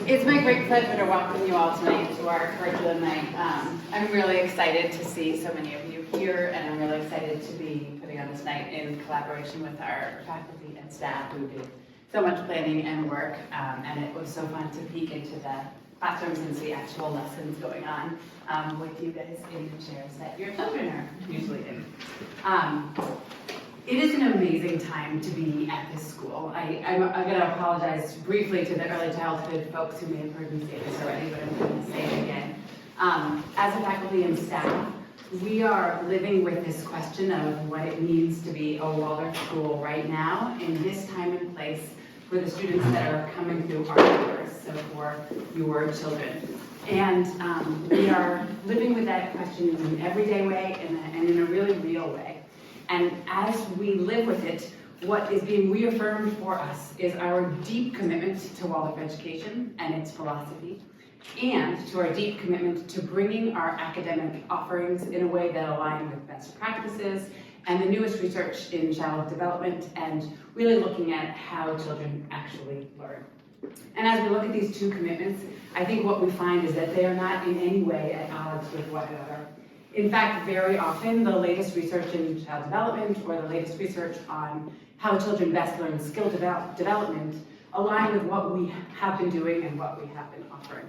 It's my great pleasure to welcome you all tonight to our curriculum night. I'm really excited to see so many of you here, and I'm really excited to be putting on this night in collaboration with our faculty and staff who did so much planning and work, and it was so fun to peek into the classrooms and see actual lessons going on with you guys in the chairs that your children are usually in. It is an amazing time to be at this school. I'm going to apologize briefly to the early childhood folks who may have heard me say this already, but I'm going to say it again. As a faculty and staff, we are living with this question of what it means to be a Waldorf school right now in this time and place for the students that are coming through our doors, so for your children. And we are living with that question in an everyday way and in a really real way. And as we live with it, what is being reaffirmed for us is our deep commitment to Waldorf education and its philosophy, and to our deep commitment to bringing our academic offerings in a way that align with best practices and the newest research in child development, and really looking at how children actually learn. And as we look at these two commitments, I think what we find is that they are not in any way at odds with one another. In fact, very often, the latest research in child development or the latest research on how children best learn skill development align with what we have been doing and what we have been offering.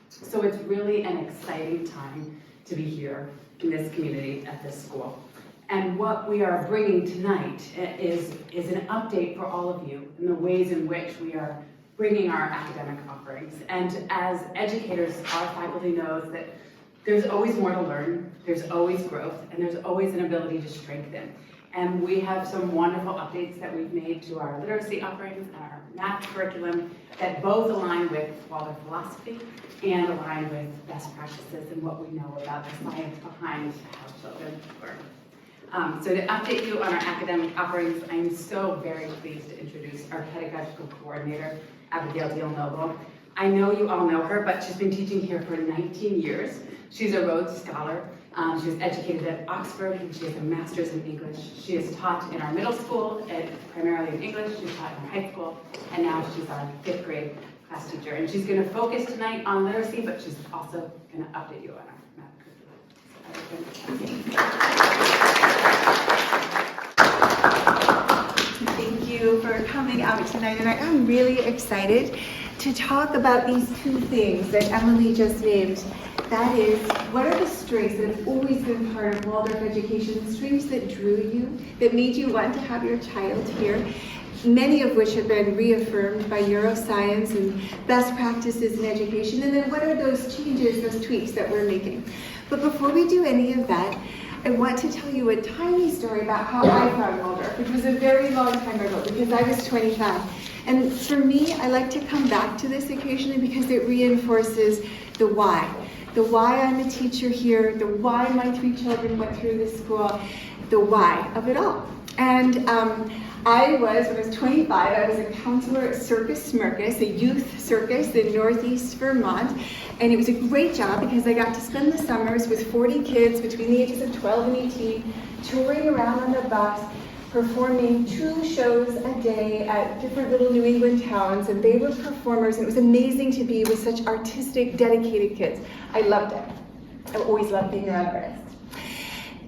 So it's really an exciting time to be here in this community at this school. And what we are bringing tonight is an update for all of you in the ways in which we are bringing our academic offerings. And as educators, our faculty knows that there's always more to learn, there's always growth, and there's always an ability to strengthen. And we have some wonderful updates that we've made to our literacy offerings and our math curriculum that both align with Waldorf philosophy and align with best practices and what we know about the science behind how children learn. So to update you on our academic offerings, I am so very pleased to introduce our pedagogical coordinator, Abigail Deal-Noble. I know you all know her, but she's been teaching here for 19 years. She's a Rhodes Scholar. She was educated at Oxford, and she has a master's in English. She has taught in our middle school, primarily in English. She's taught in our high school, and now she's our 5th grade class teacher. And she's going to focus tonight on literacy, but she's also going to update you on our math curriculum. Thank you for coming out tonight, and I am really excited to talk about these two things that Emily just named. That is, what are the strengths that have always been part of Waldorf education, the strengths that drew you, that made you want to have your child here, many of which have been reaffirmed by neuroscience and best practices in education, and then what are those changes, those tweaks that we're making. But before we do any of that, I want to tell you a tiny story about how I found Waldorf, which was a very long time ago because I was 25. And for me, I like to come back to this occasionally because it reinforces the why. The why I'm a teacher here, the why my 3 children went through this school, the why of it all. And when I was 25, I was a counselor at Circus Smirkus, a youth circus in Northeast Vermont. And it was a great job because I got to spend the summers with 40 kids between the ages of 12 and 18, touring around on the bus, performing 2 shows a day at different little New England towns, and they were performers, and it was amazing to be with such artistic, dedicated kids. I loved it. I've always loved being around artists.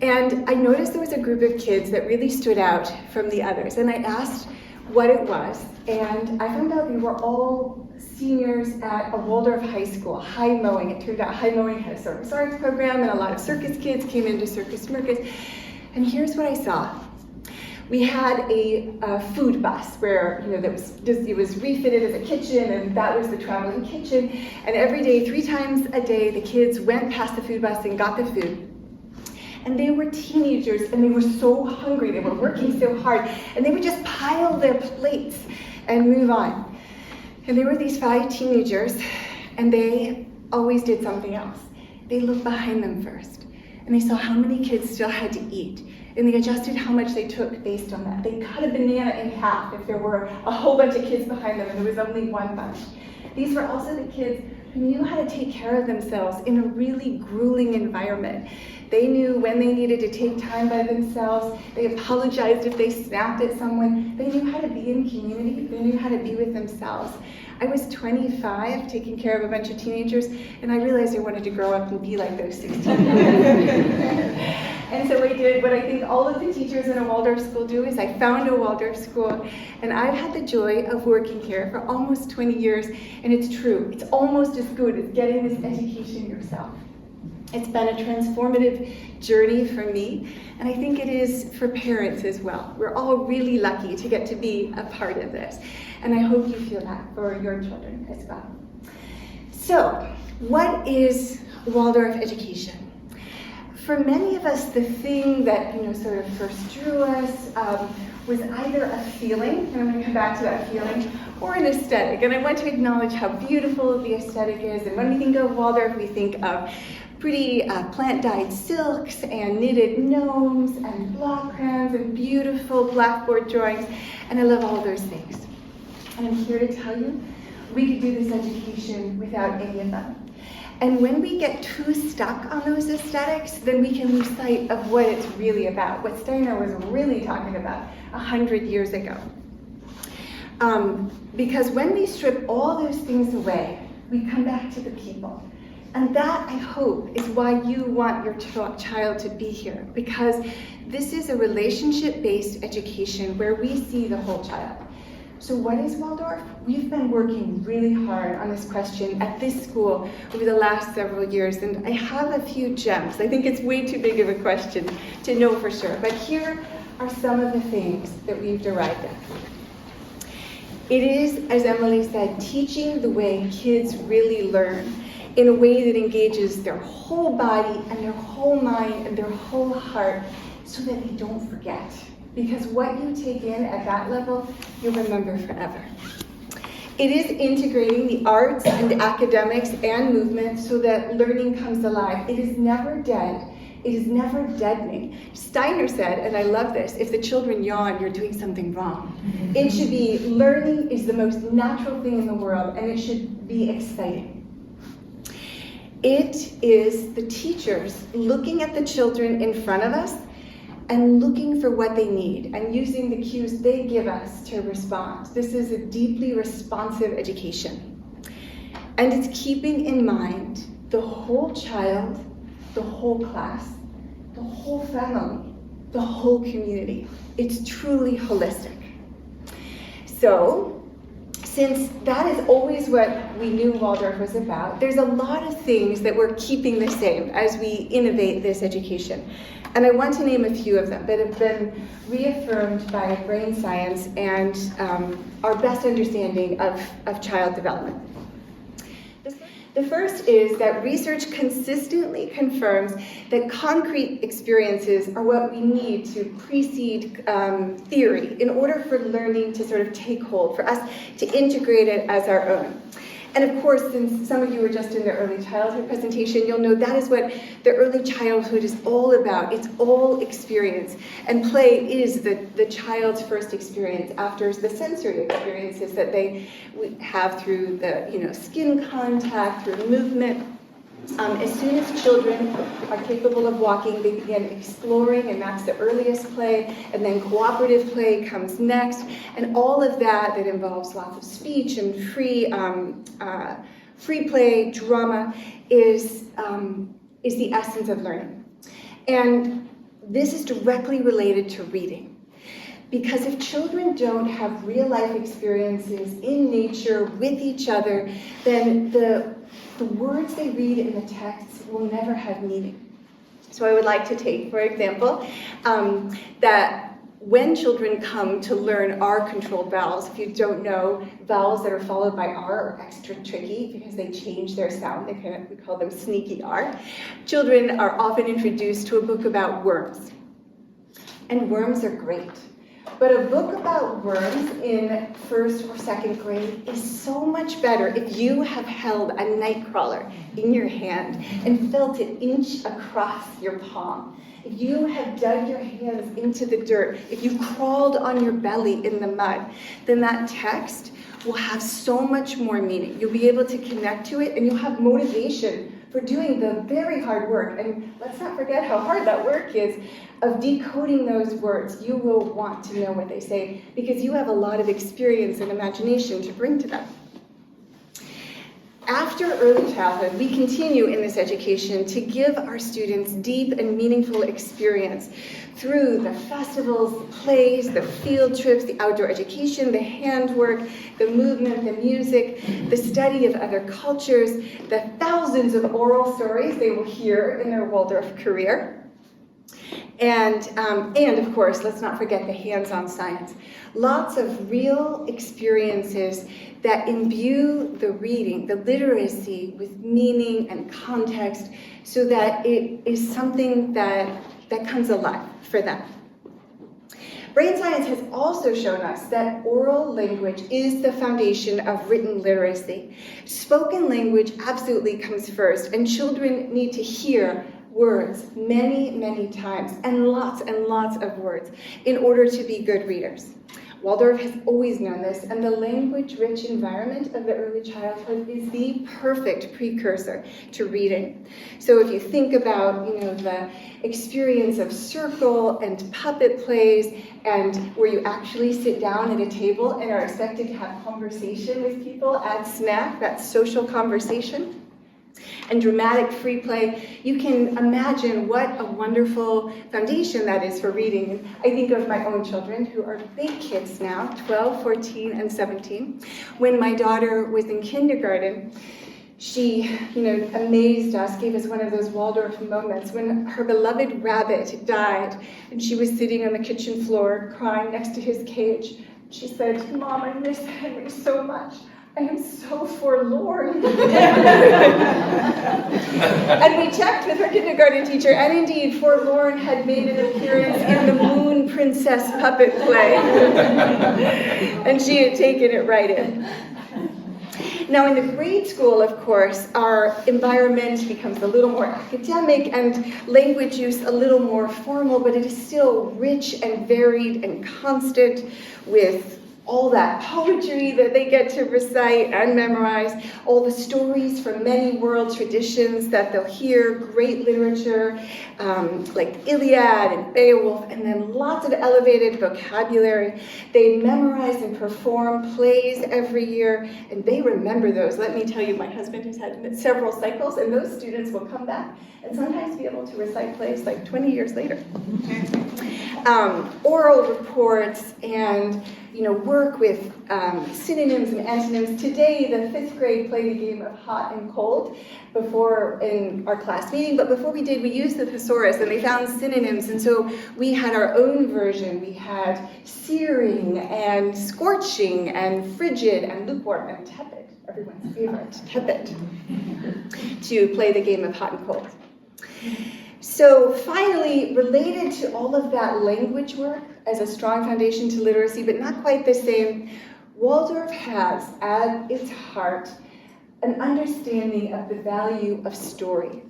And I noticed there was a group of kids that really stood out from the others, and I asked what it was, and I found out they were all seniors at a Waldorf high school, High Mowing. It turned out High Mowing had a circus arts program, and a lot of circus kids came into Circus Smirkus. And here's what I saw. We had a food bus where, it was refitted as a kitchen, and that was the traveling kitchen. And every day, 3 times a day, the kids went past the food bus and got the food. And they were teenagers, and they were so hungry. They were working so hard, and they would just pile their plates and move on. And there were these 5 teenagers, and they always did something else. They looked behind them first, and they saw how many kids still had to eat. And they adjusted how much they took based on that. They cut a banana in half if there were a whole bunch of kids behind them and there was only one bunch. These were also the kids who knew how to take care of themselves in a really grueling environment. They knew when they needed to take time by themselves. They apologized if they snapped at someone. They knew how to be in community. They knew how to be with themselves. I was 25, taking care of a bunch of teenagers, and I realized I wanted to grow up and be like those 16-year-olds. And so I did what I think all of the teachers in a Waldorf school do, is I found a Waldorf school, and I've had the joy of working here for almost 20 years, and it's true, it's almost as good as getting this education yourself. It's been a transformative journey for me, and I think it is for parents as well. We're all really lucky to get to be a part of this, and I hope you feel that for your children as well. So, what is Waldorf education? For many of us, the thing that sort of first drew us was either a feeling, and I'm going to come back to that feeling, or an aesthetic. And I want to acknowledge how beautiful the aesthetic is. And when we think of Waldorf, we think of pretty plant-dyed silks and knitted gnomes and block crowns and beautiful blackboard drawings. And I love all those things. And I'm here to tell you, we could do this education without any of them. And when we get too stuck on those aesthetics, then we can lose sight of what it's really about, what Steiner was really talking about 100 years ago. Because when we strip all those things away, we come back to the people. And that, I hope, is why you want your child to be here, because this is a relationship-based education where we see the whole child. So what is Waldorf? We've been working really hard on this question at this school over the last several years, and I have a few gems. I think it's way too big of a question to know for sure, but here are some of the things that we've derived at. It is, as Emily said, teaching the way kids really learn in a way that engages their whole body and their whole mind and their whole heart so that they don't forget. Because what you take in at that level, you'll remember forever. It is integrating the arts and academics and movement so that learning comes alive. It is never dead. It is never deadening. Steiner said, and I love this, if the children yawn, you're doing something wrong. It should be, learning is the most natural thing in the world, and it should be exciting. It is the teachers looking at the children in front of us and looking for what they need and using the cues they give us to respond. This is a deeply responsive education. And it's keeping in mind the whole child, the whole class, the whole family, the whole community. It's truly holistic. So, since that is always what we knew Waldorf was about, there's a lot of things that we're keeping the same as we innovate this education. And I want to name a few of them that have been reaffirmed by brain science and our best understanding of child development. The first is that research consistently confirms that concrete experiences are what we need to precede theory in order for learning to sort of take hold, for us to integrate it as our own. And of course, since some of you were just in the early childhood presentation, you'll know that is what the early childhood is all about. It's all experience. And play is the child's first experience after the sensory experiences that they have through the skin contact, through movement. As soon as children are capable of walking, they begin exploring, and that's the earliest play, and then cooperative play comes next, and all of that involves lots of speech and free play, drama, is the essence of learning. And this is directly related to reading. Because if children don't have real life experiences in nature with each other, then the words they read in the texts will never have meaning. So I would like to take, for example, that when children come to learn R-controlled vowels, if you don't know, vowels that are followed by R are extra tricky because they change their sound. We call them sneaky R. Children are often introduced to a book about worms. And worms are great. But a book about worms in first or second grade is so much better if you have held a nightcrawler in your hand and felt it inch across your palm. If you have dug your hands into the dirt, if you crawled on your belly in the mud, then that text will have so much more meaning. You'll be able to connect to it, and you'll have motivation for doing the very hard work. And let's not forget how hard that work is of decoding those words. You will want to know what they say because you have a lot of experience and imagination to bring to them. After early childhood, we continue in this education to give our students deep and meaningful experience through the festivals, the plays, the field trips, the outdoor education, the handwork, the movement, the music, the study of other cultures, the thousands of oral stories they will hear in their Waldorf career. And of course, let's not forget the hands-on science. Lots of real experiences that imbue the reading, the literacy with meaning and context so that it is something that comes alive for them. Brain science has also shown us that oral language is the foundation of written literacy. Spoken language absolutely comes first, and children need to hear words many, many times, and lots of words in order to be good readers. Waldorf has always known this, and the language-rich environment of the early childhood is the perfect precursor to reading. So if you think about, the experience of circle and puppet plays, and where you actually sit down at a table and are expected to have conversation with people at snack, that social conversation, and dramatic free play, you can imagine what a wonderful foundation that is for reading. I think of my own children who are big kids now, 12, 14, and 17. When my daughter was in kindergarten, she, amazed us, gave us one of those Waldorf moments when her beloved rabbit died and she was sitting on the kitchen floor crying next to his cage. She said, "Mom, I miss Henry so much. I am so forlorn." And we checked with her kindergarten teacher, and indeed, forlorn had made an appearance in the Moon Princess puppet play. And she had taken it right in. Now, in the grade school, of course, our environment becomes a little more academic and language use a little more formal, but it is still rich and varied and constant with all that poetry that they get to recite and memorize, all the stories from many world traditions that they'll hear, great literature like Iliad and Beowulf, and then lots of elevated vocabulary. They memorize and perform plays every year, and they remember those. Let me tell you, my husband has had several cycles, and those students will come back and sometimes be able to recite plays like 20 years later. Oral reports and work with synonyms and antonyms. Today, the 5th grade played a game of hot and cold before in our class meeting, but before we did, we used the thesaurus and they found synonyms, and so we had our own version. We had searing and scorching and frigid and lukewarm and tepid, everyone's favorite, tepid, to play the game of hot and cold. So finally, related to all of that language work as a strong foundation to literacy, but not quite the same, Waldorf has at its heart an understanding of the value of story.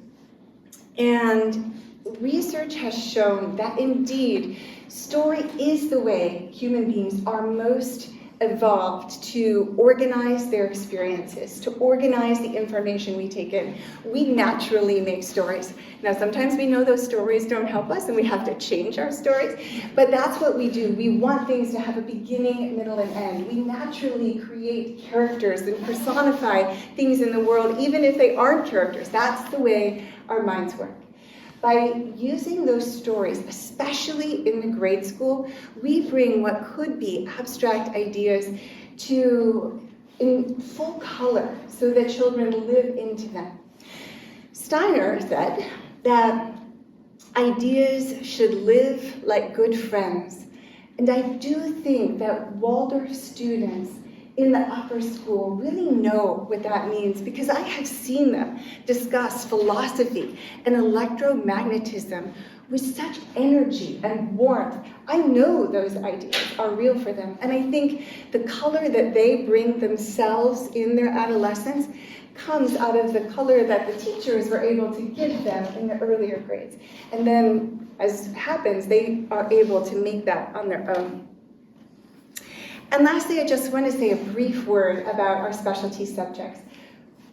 And research has shown that indeed, story is the way human beings are most evolved to organize their experiences, to organize the information we take in. We naturally make stories. Now, sometimes we know those stories don't help us and we have to change our stories, but that's what we do. We want things to have a beginning, middle, and end. We naturally create characters and personify things in the world, even if they aren't characters. That's the way our minds work. By using those stories, especially in the grade school, we bring what could be abstract ideas in full color so that children live into them. Steiner said that ideas should live like good friends. And I do think that Waldorf students in the upper school really know what that means, because I have seen them discuss philosophy and electromagnetism with such energy and warmth. I know those ideas are real for them, and I think the color that they bring themselves in their adolescence comes out of the color that the teachers were able to give them in the earlier grades. And then, as happens, they are able to make that on their own. And lastly, I just want to say a brief word about our specialty subjects.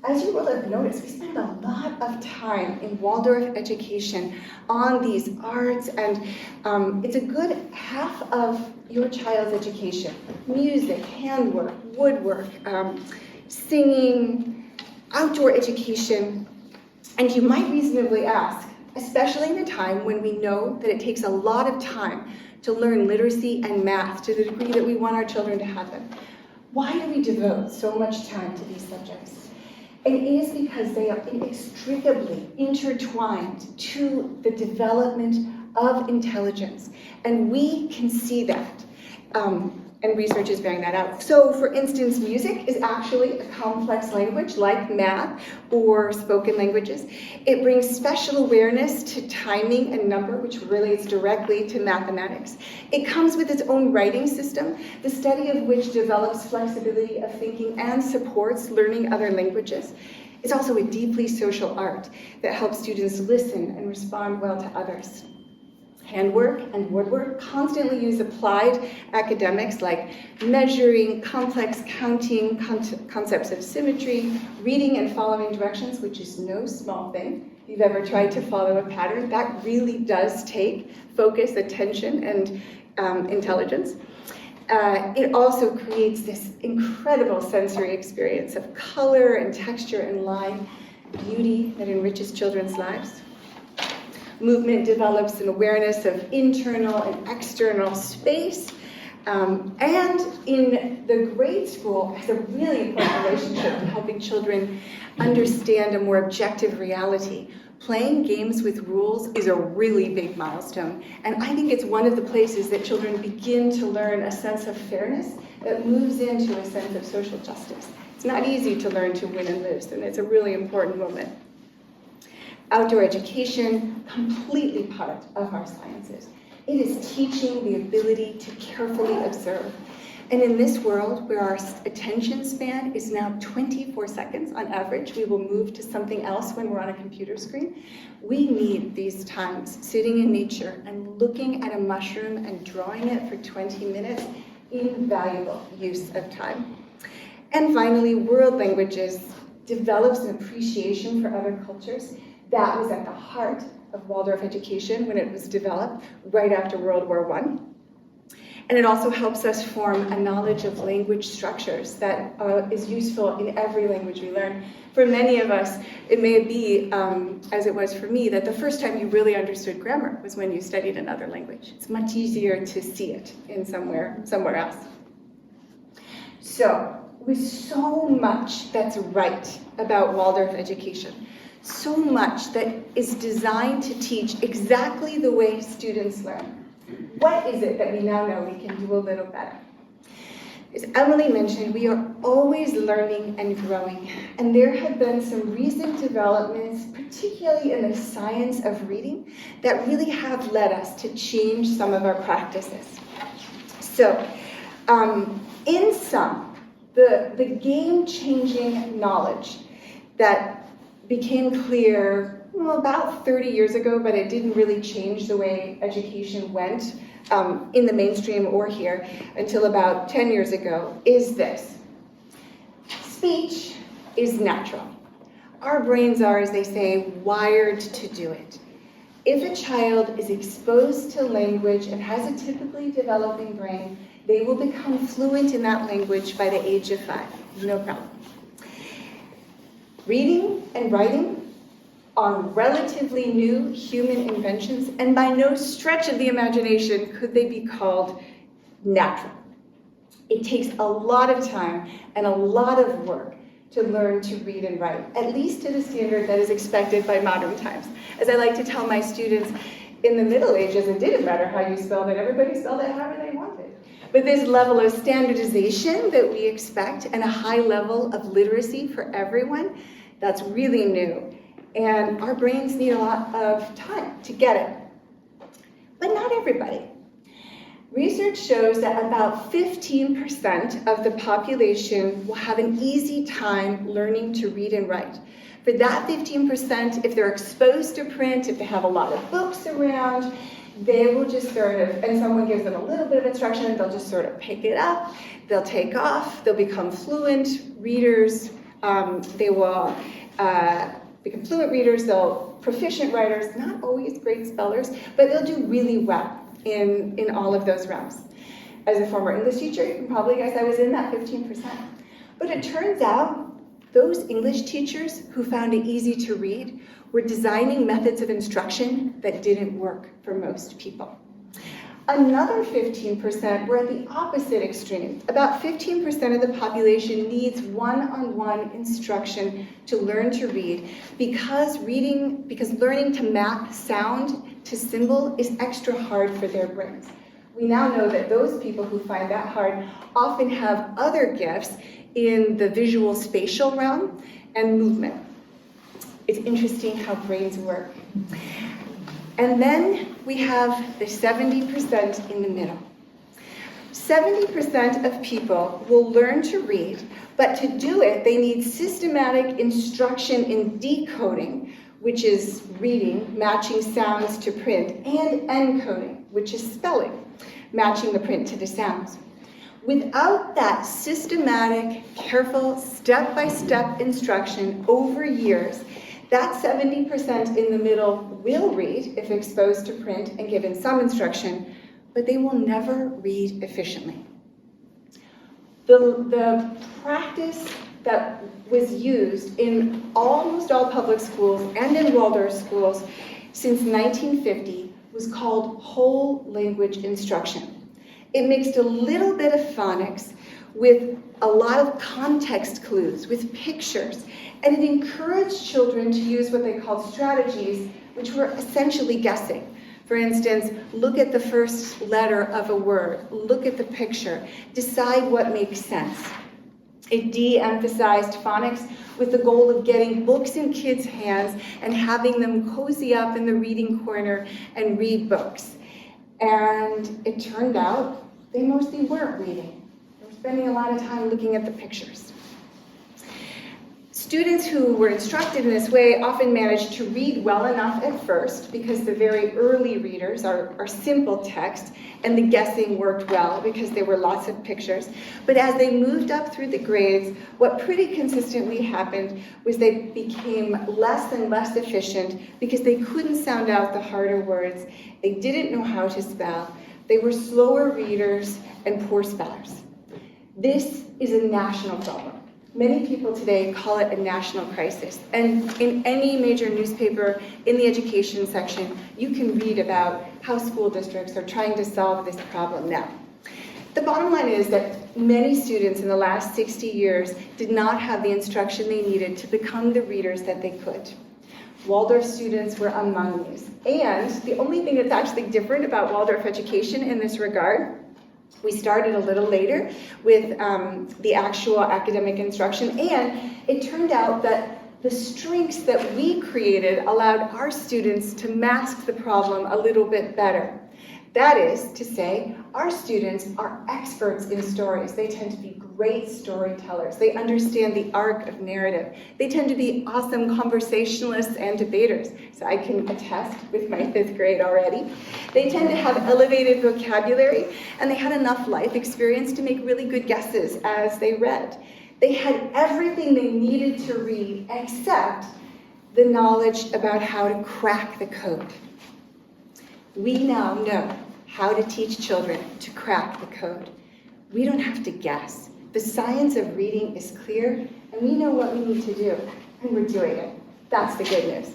As you will have noticed, we spend a lot of time in Waldorf education on these arts, and it's a good half of your child's education. Music, handwork, woodwork, singing, outdoor education. And you might reasonably ask, especially in a time when we know that it takes a lot of time to learn literacy and math to the degree that we want our children to have them, why do we devote so much time to these subjects? And it is because they are inextricably intertwined to the development of intelligence. And we can see that, and research is bearing that out. So, for instance, music is actually a complex language like math or spoken languages. It brings special awareness to timing and number, which relates directly to mathematics. It comes with its own writing system, the study of which develops flexibility of thinking and supports learning other languages. It's also a deeply social art that helps students listen and respond well to others. Handwork and woodwork constantly use applied academics like measuring, complex counting, concepts of symmetry, reading and following directions, which is no small thing. If you've ever tried to follow a pattern, that really does take focus, attention, and intelligence. It also creates this incredible sensory experience of color and texture and line, beauty that enriches children's lives. Movement develops an awareness of internal and external space. And in the grade school, has a really important relationship in helping children understand a more objective reality. Playing games with rules is a really big milestone. And I think it's one of the places that children begin to learn a sense of fairness that moves into a sense of social justice. It's not easy to learn to win and lose, and it's a really important moment. Outdoor education, completely part of our sciences. It is teaching the ability to carefully observe. And in this world where our attention span is now 24 seconds on average, we will move to something else when we're on a computer screen. We need these times sitting in nature and looking at a mushroom and drawing it for 20 minutes, invaluable use of time. And finally, world languages develops an appreciation for other cultures. That was at the heart of Waldorf education when it was developed right after World War I. And it also helps us form a knowledge of language structures that is useful in every language we learn. For many of us, it may be, as it was for me, that the first time you really understood grammar was when you studied another language. It's much easier to see it in somewhere else. So, with so much that's right about Waldorf education, so much that is designed to teach exactly the way students learn, what is it that we now know we can do a little better? As Emily mentioned, we are always learning and growing, and there have been some recent developments, particularly in the science of reading, that really have led us to change some of our practices. So, in sum, the game-changing knowledge that became clear about 30 years ago, but it didn't really change the way education went in the mainstream or here until about 10 years ago, is this. Speech is natural. Our brains are, as they say, wired to do it. If a child is exposed to language and has a typically developing brain, they will become fluent in that language by the age of 5. No problem. Reading and writing are relatively new human inventions, and by no stretch of the imagination could they be called natural. It takes a lot of time and a lot of work to learn to read and write, at least to the standard that is expected by modern times. As I like to tell my students, in the Middle Ages, it didn't matter how you spelled it, everybody spelled it however they wanted. But this level of standardization that we expect and a high level of literacy for everyone, that's really new. And our brains need a lot of time to get it. But not everybody. Research shows that about 15% of the population will have an easy time learning to read and write. For that 15%, if they're exposed to print, if they have a lot of books around, they will just sort of, and someone gives them a little bit of instruction, they'll just sort of pick it up, they'll take off, they'll become fluent readers, they will become fluent readers, they'll proficient writers, not always great spellers, but they'll do really well in all of those realms. As a former English teacher, you can probably guess I was in that 15%. But it turns out those English teachers who found it easy to read were designing methods of instruction that didn't work for most people. Another 15% were at the opposite extreme. About 15% of the population needs one-on-one instruction to learn to read because learning to map sound to symbol is extra hard for their brains. We now know that those people who find that hard often have other gifts in the visual spatial realm and movement. It's interesting how brains work. And then we have the 70% in the middle. 70% of people will learn to read, but to do it, they need systematic instruction in decoding, which is reading, matching sounds to print, and encoding, which is spelling, matching the print to the sounds. Without that systematic, careful, step-by-step instruction over years, that 70% in the middle will read if exposed to print and given some instruction, but they will never read efficiently. The practice that was used in almost all public schools and in Waldorf schools since 1950 was called whole language instruction. It mixed a little bit of phonics with a lot of context clues, with pictures, and it encouraged children to use what they called strategies, which were essentially guessing. For instance, look at the first letter of a word, look at the picture, decide what makes sense. It de-emphasized phonics with the goal of getting books in kids' hands and having them cozy up in the reading corner and read books. And it turned out they mostly weren't reading. They were spending a lot of time looking at the pictures. Students who were instructed in this way often managed to read well enough at first because the very early readers are simple text, and the guessing worked well because there were lots of pictures. But as they moved up through the grades, what pretty consistently happened was they became less and less efficient because they couldn't sound out the harder words, they didn't know how to spell, they were slower readers and poor spellers. This is a national problem. Many people today call it a national crisis. And in any major newspaper in the education section, you can read about how school districts are trying to solve this problem now. The bottom line is that many students in the last 60 years did not have the instruction they needed to become the readers that they could. Waldorf students were among these. And the only thing that's actually different about Waldorf education in this regard, we started a little later with the actual academic instruction, and it turned out that the strengths that we created allowed our students to mask the problem a little bit better. That is to say, our students are experts in stories. They tend to be great storytellers. They understand the arc of narrative. They tend to be awesome conversationalists and debaters. So I can attest with my 5th grade already. They tend to have elevated vocabulary, and they had enough life experience to make really good guesses as they read. They had everything they needed to read except the knowledge about how to crack the code. We now know how to teach children to crack the code. We don't have to guess. The science of reading is clear, and we know what we need to do, and we're doing it. That's the good news.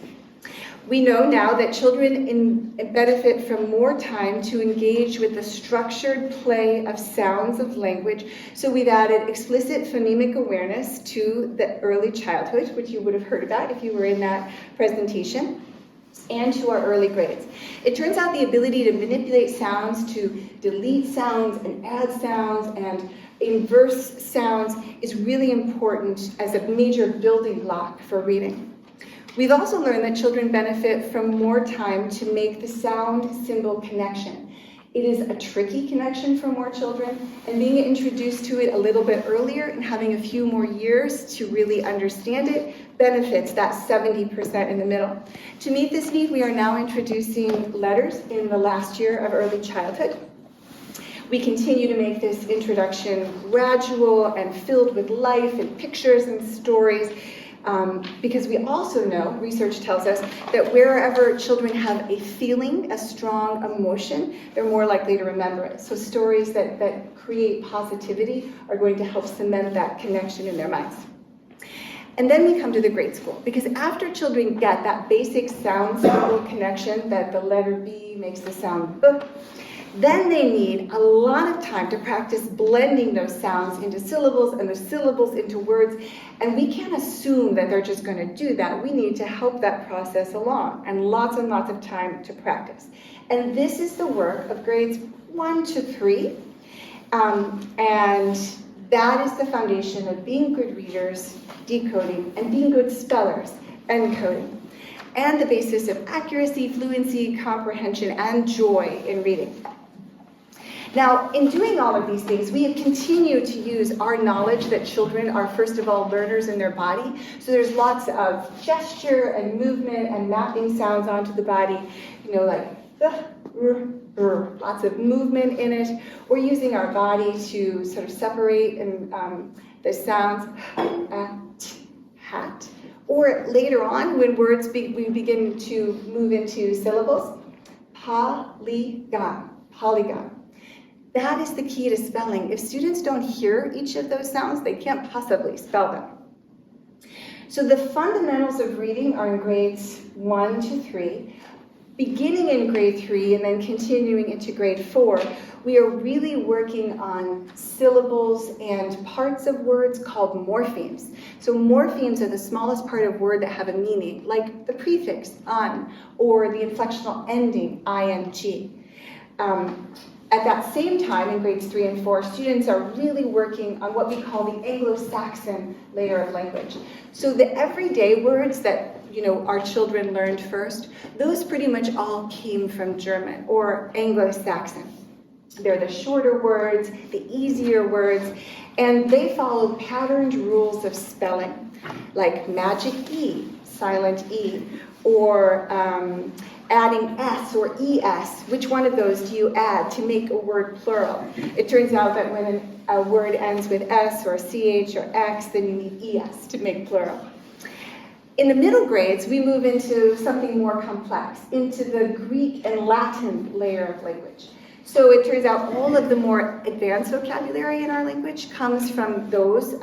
We know now that children benefit from more time to engage with the structured play of sounds of language, so we've added explicit phonemic awareness to the early childhood, which you would have heard about if you were in that presentation, and to our early grades. It turns out the ability to manipulate sounds, to delete sounds and add sounds and inverse sounds is really important as a major building block for reading. We've also learned that children benefit from more time to make the sound-symbol connection. It is a tricky connection for more children, and being introduced to it a little bit earlier and having a few more years to really understand it benefits that 70% in the middle. To meet this need, we are now introducing letters in the last year of early childhood. We continue to make this introduction gradual and filled with life and pictures and stories, because we also know, research tells us, that wherever children have a feeling, a strong emotion, they're more likely to remember it. So stories that create positivity are going to help cement that connection in their minds. And then we come to the grade school, because after children get that basic sound symbol connection, that the letter B makes the sound B, then they need a lot of time to practice blending those sounds into syllables and those syllables into words. And we can't assume that they're just going to do that. We need to help that process along, and lots of time to practice. And this is the work of grades 1 to 3. And that is the foundation of being good readers, decoding, and being good spellers, encoding, and the basis of accuracy, fluency, comprehension, and joy in reading. Now, in doing all of these things, we continue to use our knowledge that children are, first of all, learners in their body. So there's lots of gesture and movement and mapping sounds onto the body, like lots of movement in it. We're using our body to sort of separate and the sounds, hat. Or later on, when words we begin to move into syllables, polygon. That is the key to spelling. If students don't hear each of those sounds, they can't possibly spell them. So the fundamentals of reading are in grades 1 to 3. Beginning in grade 3 and then continuing into grade 4, we are really working on syllables and parts of words called morphemes. So morphemes are the smallest part of word that have a meaning, like the prefix on or the inflectional ending ing. At that same time, in grades 3 and 4, students are really working on what we call the Anglo-Saxon layer of language. So the everyday words that our children learned first, those pretty much all came from German or Anglo-Saxon. They're the shorter words, the easier words, and they follow patterned rules of spelling, like magic E, silent E, or adding S or ES. Which one of those do you add to make a word plural? It turns out that when a word ends with S or CH or X, then you need ES to make plural. In the middle grades, we move into something more complex, into the Greek and Latin layer of language. So it turns out all of the more advanced vocabulary in our language comes from those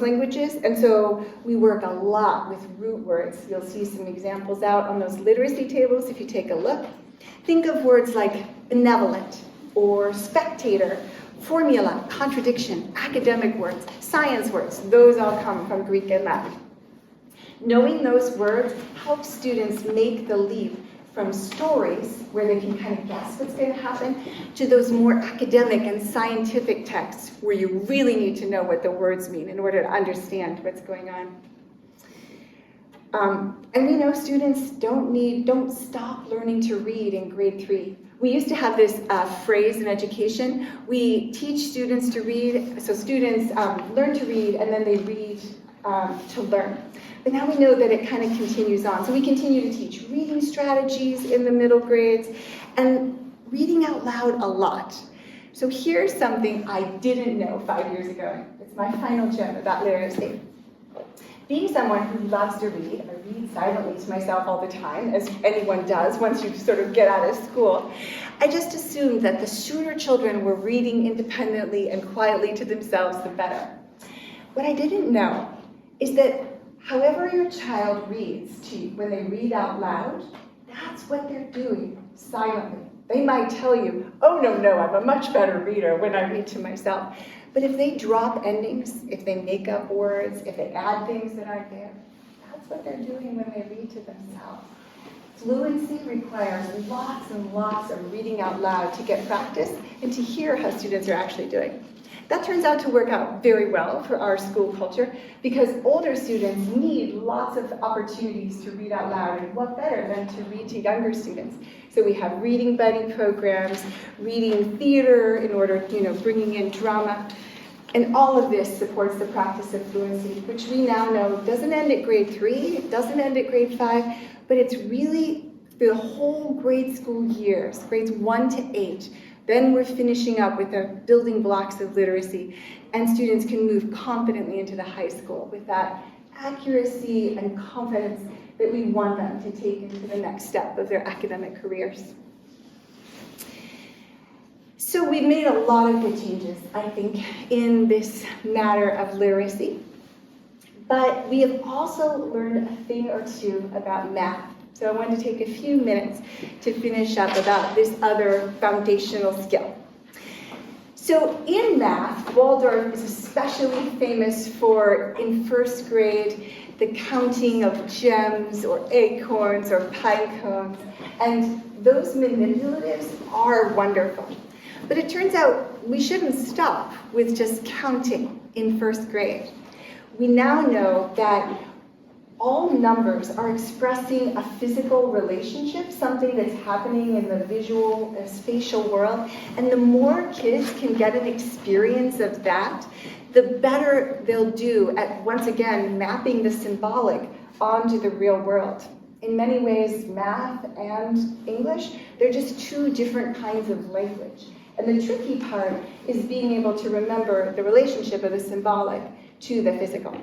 languages, and so we work a lot with root words. You'll see some examples out on those literacy tables if you take a look. Think of words like benevolent or spectator, formula, contradiction, academic words, science words. Those all come from Greek and Latin. Knowing those words helps students make the leap from stories, where they can kind of guess what's going to happen, to those more academic and scientific texts, where you really need to know what the words mean in order to understand what's going on. And we know students don't stop learning to read in grade 3. We used to have this phrase in education. We teach students to read, so students learn to read, and then they read to learn. But now we know that it kind of continues on. So we continue to teach reading strategies in the middle grades and reading out loud a lot. So here's something I didn't know 5 years ago. It's my final gem about literacy. Being someone who loves to read, I read silently to myself all the time, as anyone does once you sort of get out of school, I just assumed that the sooner children were reading independently and quietly to themselves, the better. What I didn't know is that however your child reads to you, when they read out loud, that's what they're doing silently. They might tell you, oh, no, I'm a much better reader when I read to myself. But if they drop endings, if they make up words, if they add things that aren't there, that's what they're doing when they read to themselves. Fluency requires lots and lots of reading out loud to get practice and to hear how students are actually doing. That turns out to work out very well for our school culture because older students need lots of opportunities to read out loud, and what better than to read to younger students? So we have reading buddy programs, reading theater in order, bringing in drama, and all of this supports the practice of fluency, which we now know doesn't end at grade 3, it doesn't end at grade 5, but it's really the whole grade school years, grades 1 to 8. Then we're finishing up with the building blocks of literacy, and students can move confidently into the high school with that accuracy and confidence that we want them to take into the next step of their academic careers. So we've made a lot of good changes, I think, in this matter of literacy, but we have also learned a thing or two about math. So I wanted to take a few minutes to finish up about this other foundational skill. So in math, Waldorf is especially famous for, in first grade, the counting of gems or acorns or pine cones, and those manipulatives are wonderful. But it turns out we shouldn't stop with just counting in first grade. We now know that all numbers are expressing a physical relationship, something that's happening in the visual and spatial world. And the more kids can get an experience of that, the better they'll do at, once again, mapping the symbolic onto the real world. In many ways, math and English, they're just two different kinds of language. And the tricky part is being able to remember the relationship of the symbolic to the physical.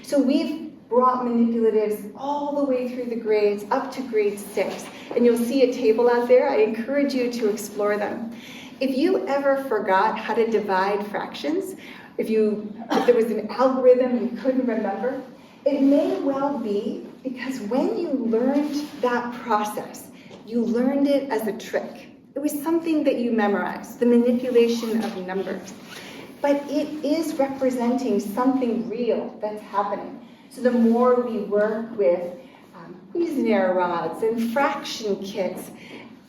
So we've brought manipulatives all the way through the grades up to grade 6. And you'll see a table out there. I encourage you to explore them. If you ever forgot how to divide fractions, if there was an algorithm you couldn't remember, it may well be because when you learned that process, you learned it as a trick. It was something that you memorized, the manipulation of numbers. But it is representing something real that's happening. So the more we work with Cuisenaire rods and fraction kits,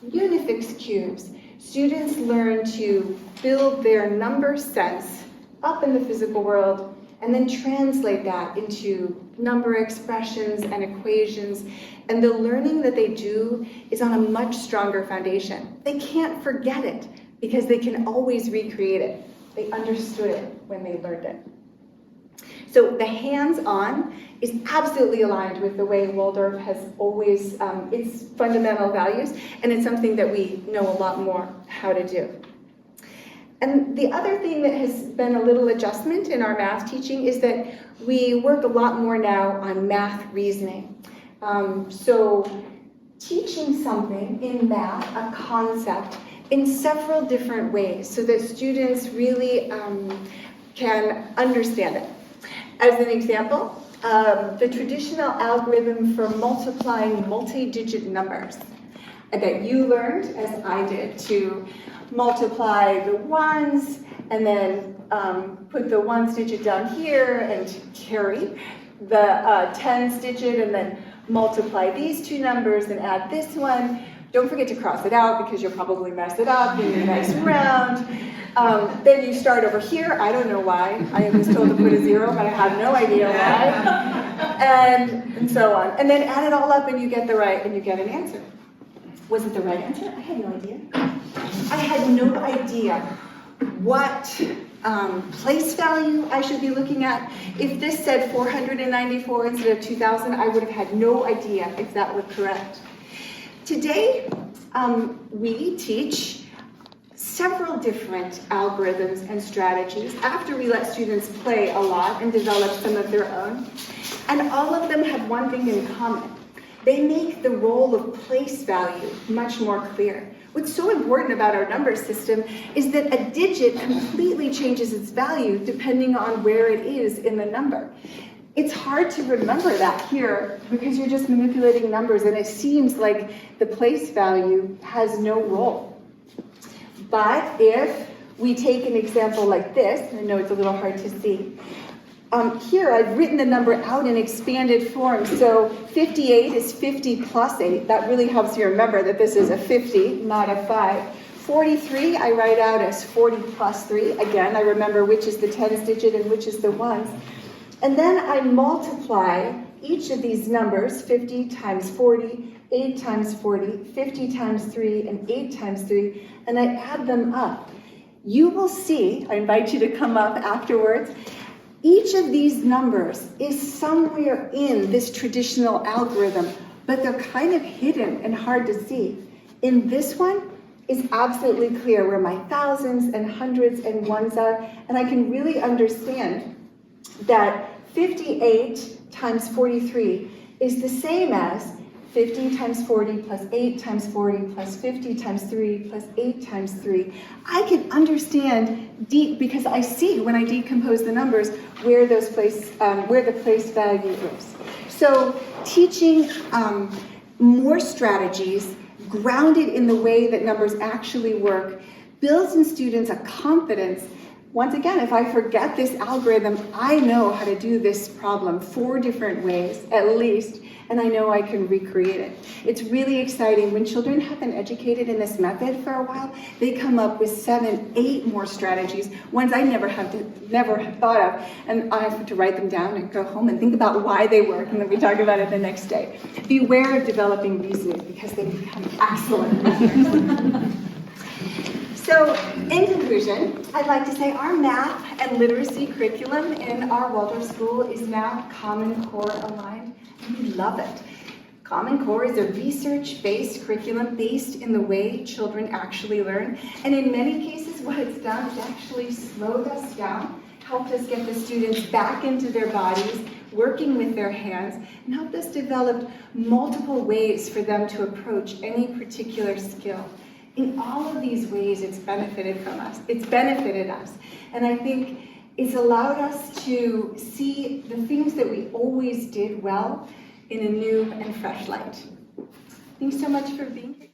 Unifix cubes, students learn to build their number sense up in the physical world and then translate that into number expressions and equations. And the learning that they do is on a much stronger foundation. They can't forget it because they can always recreate it. They understood it when they learned it. So the hands-on is absolutely aligned with the way Waldorf has always, its fundamental values, and it's something that we know a lot more how to do. And the other thing that has been a little adjustment in our math teaching is that we work a lot more now on math reasoning. So teaching something in math, a concept, in several different ways so that students really can understand it. As an example, the traditional algorithm for multiplying multi-digit numbers that you learned, as I did, to multiply the ones and then put the ones digit down here and carry the tens digit and then multiply these two numbers and add this one. Don't forget to cross it out because you'll probably mess it up in your next round. Then you start over here. I don't know why. I was told to put a 0, but I have no idea why. And so on. And then add it all up and you get an answer. Was it the right answer? I had no idea. I had no idea what place value I should be looking at. If this said 494 instead of 2000, I would have had no idea if that were correct. Today, we teach several different algorithms and strategies after we let students play a lot and develop some of their own. And all of them have one thing in common. They make the role of place value much more clear. What's so important about our number system is that a digit completely changes its value depending on where it is in the number. It's hard to remember that here because you're just manipulating numbers and it seems like the place value has no role. But if we take an example like this, I know it's a little hard to see, here I've written the number out in expanded form. So 58 is 50 plus 8. That really helps you remember that this is a 50, not a 5. 43, I write out as 40 plus 3. Again, I remember which is the tens digit and which is the ones. And then I multiply each of these numbers, 50 times 40, 8 times 40, 50 times 3, and 8 times 3, and I add them up. You will see, I invite you to come up afterwards, each of these numbers is somewhere in this traditional algorithm, but they're kind of hidden and hard to see. In this one, it's absolutely clear where my thousands and hundreds and ones are, and I can really understand that 58 times 43 is the same as 50 times 40 plus 8 times 40 plus 50 times 3 plus 8 times 3. I can understand because I see when I decompose the numbers where the place value is. So teaching more strategies grounded in the way that numbers actually work builds in students a confidence. Once again, if I forget this algorithm, I know how to do this problem 4 different ways at least, and I know I can recreate it. It's really exciting. When children have been educated in this method for a while, they come up with 7, 8 more strategies, ones I never have thought of, and I have to write them down and go home and think about why they work, and then we talk about it the next day. Beware of developing reasoning because they become excellent reasoners. So, in conclusion, I'd like to say our math and literacy curriculum in our Waldorf school is now Common Core aligned, and we love it. Common Core is a research-based curriculum based in the way children actually learn, and in many cases what it's done is actually slowed us down, helped us get the students back into their bodies, working with their hands, and helped us develop multiple ways for them to approach any particular skill. In all of these ways, it's benefited us. And I think it's allowed us to see the things that we always did well in a new and fresh light. Thanks so much for being here.